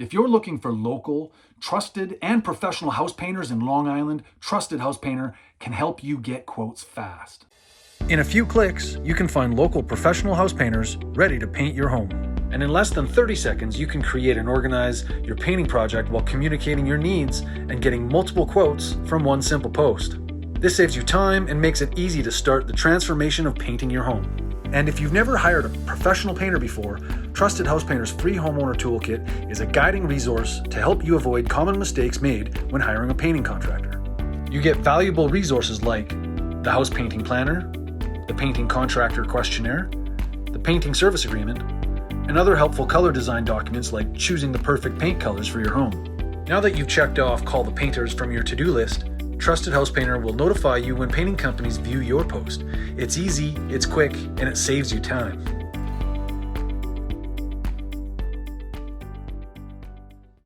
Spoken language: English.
If you're looking for local, trusted, and professional house painters in Long Island, Trusted House Painter can help you get quotes fast. In a few clicks, you can find local professional house painters ready to paint your home. And in less than 30 seconds, you can create and organize your painting project while communicating your needs and getting multiple quotes from one simple post. This saves you time and makes it easy to start the transformation of painting your home. And if you've never hired a professional painter before, Trusted House Painter's free homeowner toolkit is a guiding resource to help you avoid common mistakes made when hiring a painting contractor. You get valuable resources like the house painting planner, the painting contractor questionnaire, the painting service agreement, and other helpful color design documents like choosing the perfect paint colors for your home. Now that you've checked off Call the Painters from your to-do list, Trusted House Painter will notify you when painting companies view your post. It's easy, it's quick, and it saves you time.